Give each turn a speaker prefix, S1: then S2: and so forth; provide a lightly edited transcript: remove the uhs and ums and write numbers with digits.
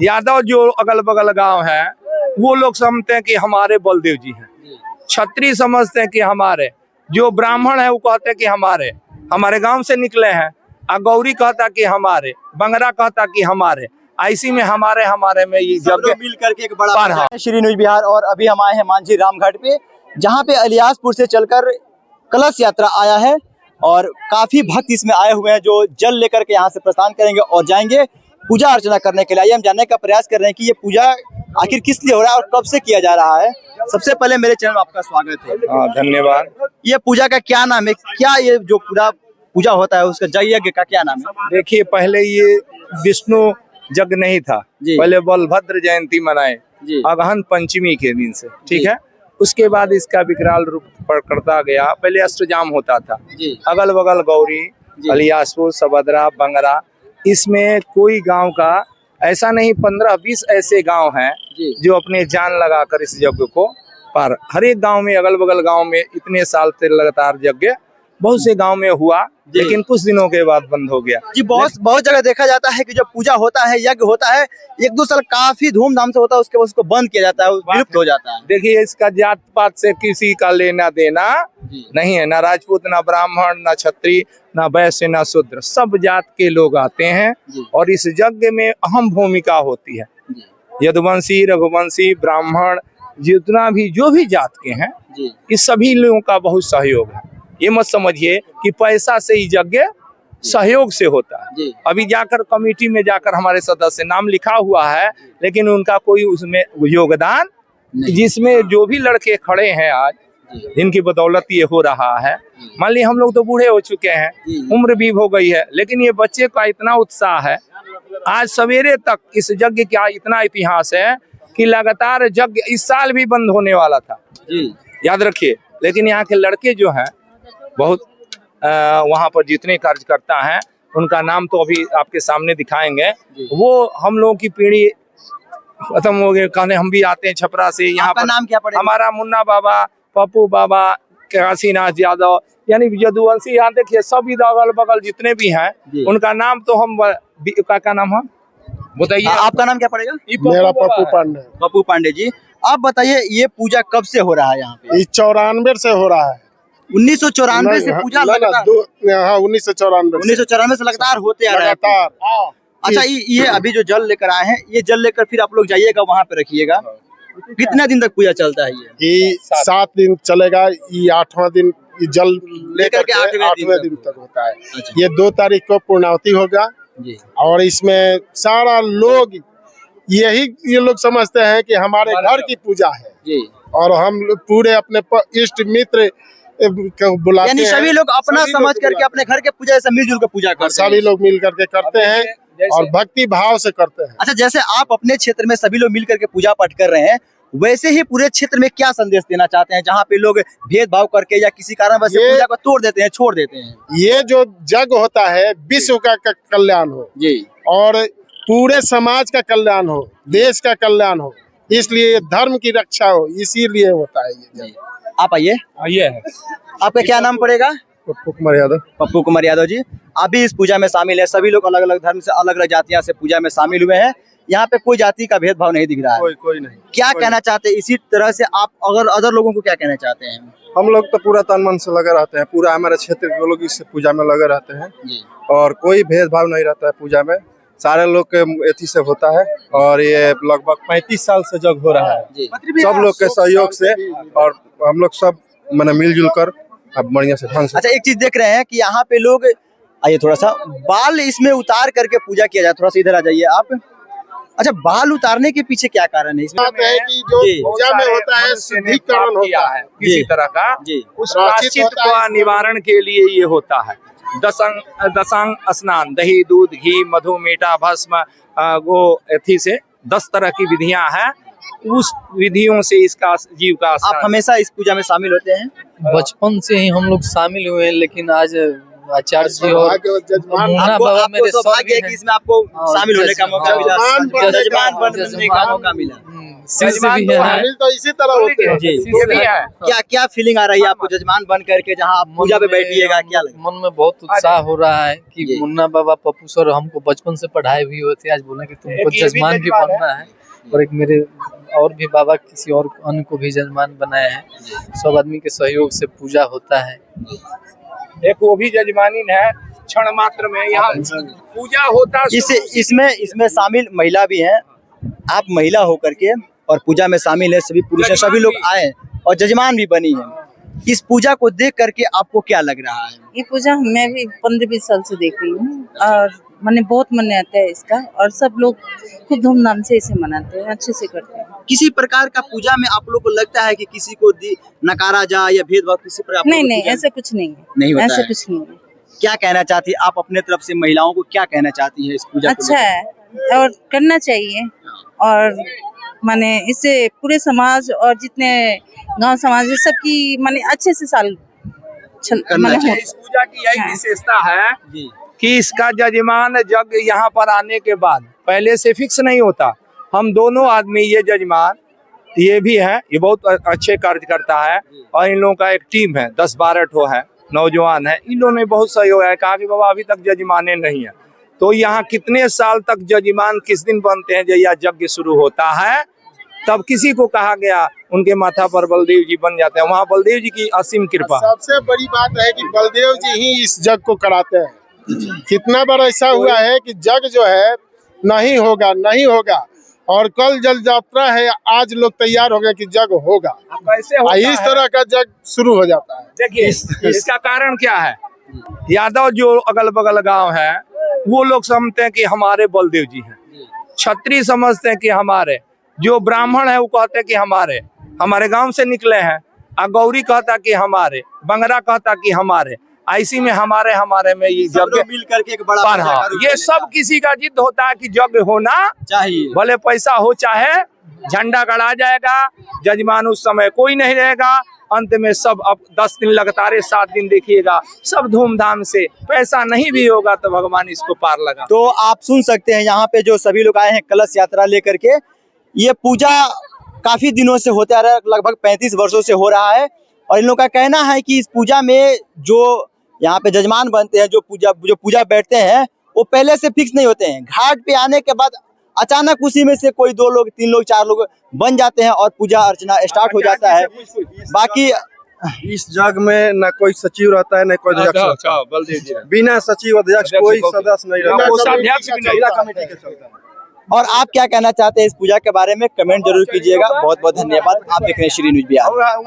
S1: यादव जो अगल बगल गांव है वो लोग समझते हैं कि हमारे बलदेव जी हैं, क्षत्रिय समझते हैं कि हमारे, जो ब्राह्मण है वो कहते हैं कि हमारे गांव से निकले हैं, गौरी कहता कि हमारे, बंगरा कहता कि हमारे, ऐसी में हमारे में ये जब
S2: मिल करके एक बड़ा श्री न्यूज बिहार। और अभी हम आए हैं मांझी रामघाट पे, जहाँ पे इलियासपुर से चलकर कलश यात्रा आया है और काफी भक्त इसमें आए हुए हैं जो जल लेकर के यहाँ से प्रस्थान करेंगे और जाएंगे पूजा अर्चना करने के लिए। हम जानने का प्रयास कर रहे हैं कि ये पूजा आखिर किस लिए हो रहा है और कब से किया जा रहा है। सबसे पहले मेरे चैनल में आपका स्वागत है।
S1: धन्यवाद।
S2: ये पूजा का क्या नाम है, क्या ये जो पूरा पूजा होता है उसका यज्ञ का क्या नाम है?
S1: देखिए, पहले ये विष्णु यज्ञ नहीं था, पहले बलभद्र जयंती मनाए अगहन पंचमी के दिन से, ठीक है। उसके बाद इसका विकराल रूप पकड़ता गया। पहले अष्टजाम होता था, अगल बगल गौरी, इलियासपुर, सबदरा, बंगरा, इसमें कोई गांव का ऐसा नहीं, 15-20 ऐसे गांव हैं जो अपने जान लगाकर इस यज्ञ को पार, हर एक गांव में, अगल बगल गांव में इतने साल से लगातार यज्ञ बहुत से गांव में हुआ, लेकिन कुछ दिनों के बाद बंद हो गया
S2: जी। बहुत जगह देखा जाता है कि जब पूजा होता है, यज्ञ होता है, 1-2 साल काफी धूमधाम से होता है, उसके बाद उसको बंद किया जाता है, विलुप्त हो जाता है।
S1: देखिए, इसका जात पात से किसी का लेना देना नहीं है, ना राजपूत, ना ब्राह्मण, ना क्षत्रिय, ना वैश्य, ना शूद्र, सब जात के लोग आते हैं और इस यज्ञ में अहम भूमिका होती है। यदुवंशी, रघुवंशी, ब्राह्मण, जितना भी जो भी जात के हैं, इस सभी लोगों का बहुत सहयोग है। ये मत समझिए कि पैसा से ही यज्ञ सहयोग से होता है। अभी जाकर कमेटी में जाकर हमारे सदस्य नाम लिखा हुआ है, लेकिन उनका कोई उसमें योगदान, जिसमें जो भी लड़के खड़े हैं आज, जिनकी बदौलत ये हो रहा है। मान लीजिए हम लोग तो बूढ़े हो चुके हैं, उम्र भी हो गई है, लेकिन ये बच्चे का इतना उत्साह है। आज सवेरे तक इस यज्ञ का इतना इतिहास है कि लगातार यज्ञ इस साल भी बंद होने वाला था, याद रखिए। लेकिन यहाँ के लड़के जो हैं बहुत वहाँ पर जितने कार्यकर्ता हैं, उनका नाम तो अभी आपके सामने दिखाएंगे। वो हम लोगों की पीढ़ी खत्म हो गए, कहने हम भी आते हैं छपरा से। यहाँ पर
S2: नाम क्या पड़ेगा? हमारा
S1: मुन्ना बाबा, पप्पू बाबा, काशीनाथ यादव, यानी यदुवंशी, यहाँ देखिए सभी अगल बगल जितने भी हैं, उनका नाम तो हम क्या नाम है बताइए?
S2: आपका नाम क्या पड़ेगा?
S3: मेरा पप्पू पांडे।
S2: पप्पू पांडे जी, आप बताइए ये पूजा कब से हो रहा है यहाँ पे?
S3: 94 से हो रहा है।
S2: 1994 से पूजा लगातार? 1994 से लगातार होते आ रहा है। अच्छा, ये अभी जो जल लेकर आए हैं, ये जल लेकर फिर आप लोग जाइएगा वहाँ पे रखिएगा। कितना दिन तक पूजा चलता है? ये
S3: 7 दिन चलेगा। ये 8वां दिन जल लेकर के 8वें दिन तक होता है। ये 2 तारीख को पूर्णाहुति होगा और इसमें सारा लोग ये लोग समझते हैं कि हमारे घर की पूजा है और हम पूरे अपने इष्ट मित्र बुलाते हैं।
S2: सभी लोग अपना समझ करके अपने घर के पूजा से मिलजुल कर पूजा करते हैं।
S3: सभी लोग मिल करके करते हैं और भक्ति भाव से करते हैं।
S2: अच्छा, जैसे आप अपने क्षेत्र में सभी लोग मिल करके पूजा पाठ कर रहे हैं, वैसे ही पूरे क्षेत्र में क्या संदेश देना चाहते हैं, जहाँ पे लोग भेदभाव करके या किसी कारणवश पूजा को तोड़ देते हैं, छोड़ देते हैं?
S3: ये जो यज्ञ होता है, विश्व का कल्याण हो और पूरे समाज का कल्याण हो, देश का कल्याण हो, इसलिए धर्म की रक्षा हो, इसीलिए होता है ये।
S2: आप आइए। आपका क्या नाम पड़ेगा?
S3: पप्पू कुमार यादव।
S2: पप्पू कुमार यादव जी, आप भी इस पूजा में शामिल है। सभी लोग अलग अलग धर्म से, अलग अलग जातियां से पूजा में शामिल हुए हैं। यहाँ पे कोई जाति का भेदभाव नहीं दिख रहा है।
S3: कोई नहीं।
S2: क्या कहना चाहते हैं इसी तरह से आप अगर अदर लोगों को क्या कहना चाहते हैं?
S3: हम लोग तो पूरा तन मन से लगे रहते हैं, पूरा हमारे क्षेत्र के लोग इस पूजा में लगे रहते हैं और कोई भेदभाव नहीं रहता है पूजा में। सारे लोग के एथी से होता है और ये लगभग 35 साल से जग हो रहा है, सब लोग के सहयोग से, और हम लोग सब मैंने मिलजुल कर अब बढ़िया से ढंग से।
S2: अच्छा, एक चीज देख रहे हैं कि यहाँ पे लोग, आइए थोड़ा सा, बाल इसमें उतार करके पूजा किया जाए। थोड़ा सा इधर आ जाइए आप। अच्छा, बाल उतारने के पीछे क्या कारण है? इसमें
S3: है कि जो पूजा में होता है शुद्धिकरण होता है
S1: किसी तरह का, उस प्रायश्चित का निवारण के लिए ये होता है। दशांग स्नान, दही, दूध, घी, मधु, मीठा, भस्म, गो, एथी से 10 तरह की विधियां हैं। उस विधियों से इसका जीव का।
S2: आप हमेशा इस पूजा में शामिल होते हैं?
S4: बचपन से ही हम लोग शामिल हुए हैं, लेकिन आज आचार्य जी और मुन्ना बाबा मेरे
S2: सौभाग्य है कि इसमें आपको शामिल होने का मौका मिला, जजमान बनने का मौका मिला।
S4: शिष्य भी
S1: जजमान
S4: है।
S3: शामिल तो इसी तरह होते हैं।
S2: जी।
S1: ये भी है।
S2: क्या क्या फीलिंग आ रही है आपको जजमान बन करके, जहाँ आप पूजा पे बैठिएगा, क्या लगे?
S4: मन में बहुत उत्साह हो रहा है कि
S2: जी।
S4: मुन्ना बाबा पप्पू सर हमको बचपन से पढ़ाए भी हुए थे, आज बोले कि तुमको
S1: एक ये भी
S4: जजमान भी
S1: जजमान है।
S4: बनना है। और एक मेरे और भी बाबा किसी और अन्य को भी जजमान बनाए हैं। सब आदमी के सहयोग से पूजा होता है।
S1: एक वो भी जजमानी है, क्षण मात्र में यहाँ पूजा होता।
S2: इसमें शामिल महिला भी हैं। आप महिला होकर के और पूजा में शामिल है, सभी पुरुष हैं, सभी लोग आए हैं और जजमान भी बनी है। इस पूजा को देख करके आपको क्या लग रहा है?
S5: ये पूजा मैं भी 15-20 साल से देख रही हूँ और मैंने बहुत मनाते हैं इसका, और सब लोग खूब धूमधाम से इसे मनाते हैं, अच्छे से करते हैं।
S2: किसी प्रकार का पूजा में आप लोग को लगता है कि किसी को नकारा जाए या भेदभाव किसी पर आप
S5: नहीं
S2: लोगों को
S5: नहीं,
S2: पूजा
S5: ऐसा कुछ नहीं
S2: नहीं
S5: है,
S2: होता
S5: ऐसा
S2: है।
S5: कुछ नहीं है।
S2: क्या कहना चाहती है आप अपने तरफ से, महिलाओं को क्या कहना चाहती है इस पूजा को
S5: अच्छा
S2: लेकर?
S5: है और करना चाहिए, और माने इससे पूरे समाज और जितने गांव समाज है सबकी माने अच्छे से
S2: करना
S5: माने
S2: चाहिए।
S1: इस पूजा की यही
S5: हाँ।
S1: विशेषता है
S2: जी
S1: कि इसका जजमान जग यहाँ पर आने के बाद पहले से फिक्स नहीं होता। हम दोनों आदमी, ये जजमान ये भी है, ये बहुत अच्छे कार्य करता है, और इन लोगों का एक टीम है, 10-12 ठो है, नौजवान है। इन लोगों ने बहुत सहयोग है। कहा कि बाबा अभी तक जजमाने नहीं है, तो यहाँ कितने साल तक जजमान किस दिन बनते हैं, जब यह यज्ञ शुरू होता है तब किसी को कहा गया उनके माथा पर बलदेव जी बन जाते हैं। वहाँ बलदेव जी की असीम कृपा।
S3: सबसे बड़ी बात है कि बलदेव जी ही इस जग को कराते हैं। कितना बार ऐसा हुआ है कि जग जो है नहीं होगा और कल जल यात्रा है, आज लोग तैयार हो गए कि जग होगा,
S1: कैसे होता
S3: इस
S1: है?
S3: तरह का जग शुरू हो जाता है।
S1: देखिए इसका कारण क्या है। यादव जो अगल बगल गांव है वो लोग समझते हैं कि हमारे बलदेव जी हैं, क्षत्रिय समझते हैं कि हमारे, जो ब्राह्मण है वो कहते हैं कि हमारे गांव से निकले हैं, गौरी कहता कि हमारे, बंगरा कहता कि हमारे, ऐसी में हमारे में ये
S2: सब
S1: जग
S2: लोग मिल करके एक बड़ा
S1: पर
S2: पूजा
S1: हाँ,
S2: का रूप
S1: ये
S2: लेता
S1: सब किसी का जिद होता है कि जग होना
S2: चाहिए।
S1: भले पैसा हो चाहे झंडा गड़ा जाएगा, जजमान उस समय कोई नहीं रहेगा, अंत में सब अब 10 दिन लगातार 7 दिन देखिएगा सब धूमधाम से, पैसा नहीं भी होगा तो भगवान इसको पार लगा।
S2: तो आप सुन सकते हैं यहाँ पे जो सभी लोग आए हैं कलश यात्रा लेकर के, ये पूजा काफी दिनों से होता आ रहा है, लगभग 35 वर्षों से हो रहा है। और इन लोगों का कहना है कि इस पूजा में जो यहाँ पे जजमान बनते हैं, जो पूजा बैठते हैं, वो पहले से फिक्स नहीं होते हैं। घाट पे आने के बाद अचानक उसी में से कोई 2 लोग 3 लोग 4 लोग बन जाते हैं और पूजा अर्चना स्टार्ट हो जाता है। बाकी
S6: इस जग में न कोई सचिव रहता है न कोई अध्यक्ष रहता है।
S1: बलदेव जी
S6: बिना सचिव अध्यक्ष कोई सदस्य नहीं रहता,
S1: कोषाध्यक्ष भी नहीं
S6: जिला
S1: रहता।
S6: कमेटी के चलता है।
S2: और आप क्या कहना चाहते हैं इस पूजा के बारे में, कमेंट जरूर कीजिएगा। बहुत बहुत धन्यवाद। आप देख रहे हैं श्री न्यूज़ बिहार।